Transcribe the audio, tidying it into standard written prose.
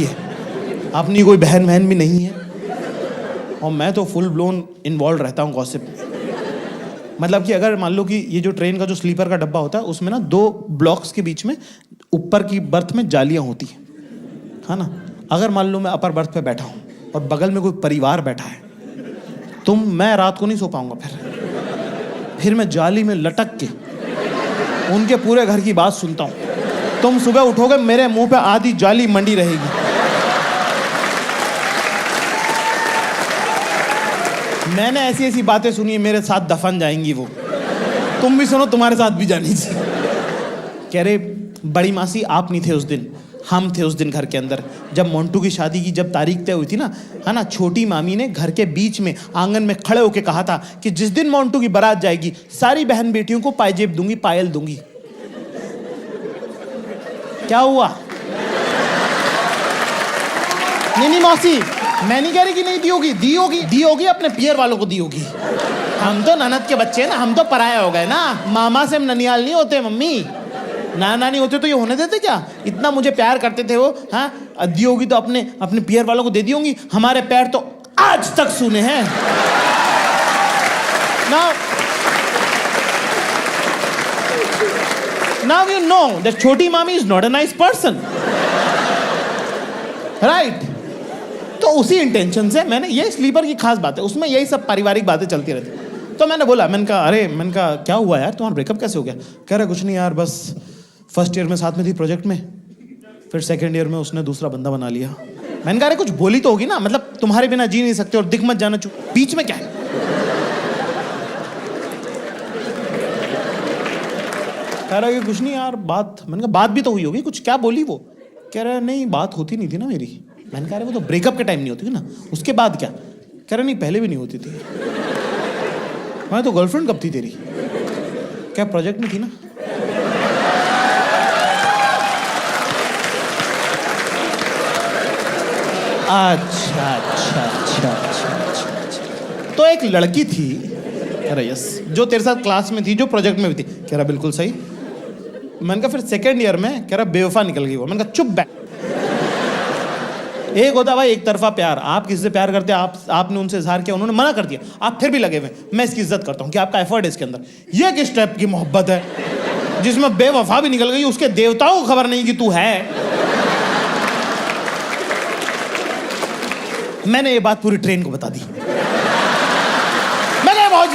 है, अपनी कोई बहन बहन भी नहीं है, और मैं तो फुल ब्लोन इन्वॉल्व रहता हूँ गॉसिप में। मतलब कि अगर मान लो कि ये जो ट्रेन का जो स्लीपर का डब्बा होता है उसमें ना 2 ब्लॉक्स के बीच में ऊपर की बर्थ में जालियां होती हैं, है ना। अगर मान लो मैं अपर बर्थ पे बैठा हूँ और बगल में कोई परिवार बैठा है, तो मैं रात को नहीं सो पाऊंगा। फिर मैं जाली में लटक के उनके पूरे घर की बात सुनता हूँ। तुम सुबह उठोगे, मेरे मुंह पे आधी जाली मंडी रहेगी। मैंने ऐसी ऐसी बातें सुनी है, मेरे साथ दफन जाएंगी वो। तुम भी सुनो, तुम्हारे साथ भी जानी चाहिए। कह रहे बड़ी मासी आप नहीं थे उस दिन, हम थे उस दिन घर के अंदर, जब मोंटू की शादी की जब तारीख तय हुई थी ना, है ना। छोटी मामी ने घर के बीच में आंगन में खड़े होके कहा था कि जिस दिन मोंटू की बारात जाएगी सारी बहन बेटियों को पायजेब दूंगी, पायल दूंगी। क्या हुआ? नहीं मौसी, मैं नहीं कह रही कि नहीं दी होगी, दी होगी, अपने पियर वालों को दी होगी। हम तो ननद के बच्चे हैं ना, हम तो पराया हो गए ना। मामा से हम ननियाल नहीं होते मम्मी, नाना नहीं होते तो ये होने देते क्या? इतना मुझे प्यार करते थे वो। हाँ, दी होगी तो अपने पियर वालों को दे दी होंगी। हमारे पैर तो आज तक सूने हैं ना। Now you know that छोटी मामी is not a nice person, right? तो उसी इंटेंशन से मैंने, ये स्लीपर की खास बात है, उसमें यही सब पारिवारिक बातें चलती रहती। तो मैंने बोला, मैंने कहा क्या हुआ यार, तुम्हारा ब्रेकअप कैसे हो गया? कह रहा कुछ नहीं यार, बस फर्स्ट ईयर में साथ में थी प्रोजेक्ट में, फिर सेकेंड ईयर में उसने दूसरा बंदा बना लिया। मैंने कहा कुछ बोली तो होगी ना, मतलब तुम्हारे बिना जी नहीं सकते और दिख मत जाना बीच में क्या है? कह रहा कि कुछ नहीं यार, बात। मैंने कहा बात भी तो हुई होगी कुछ, क्या बोली वो? कह रहा नहीं बात होती नहीं थी ना मेरी। मैंने कहा वो तो ब्रेकअप के टाइम नहीं होती थी ना, उसके बाद क्या? कह रहा नहीं पहले भी नहीं होती थी। मैं तो गर्लफ्रेंड कब थी तेरी? क्या प्रोजेक्ट में थी ना? अच्छा। तो एक लड़की थी, कह रहा यस, जो तेरे साथ क्लास में थी, जो प्रोजेक्ट में भी थी। कह रहा बिल्कुल सही। मैंने कहा फिर सेकेंड ईयर में? कह रहा बेवफा निकल गई वो। मैंने कहा चुप बैठ। एक होता भाई एक तरफा प्यार, आप किसी से प्यार करते हैं, आपने उनसे इजहार किया, उन्होंने मना कर दिया, आप फिर भी लगे हुए। मैं इसकी इज्जत करता हूँ कि आपका एफर्ट है इसके अंदर। ये किस टाइप की मोहब्बत है जिसमें बेवफा भी निकल गई, उसके देवताओं को खबर नहीं कि तू है। मैंने ये बात पूरी ट्रेन को बता दी। मैंने बहुत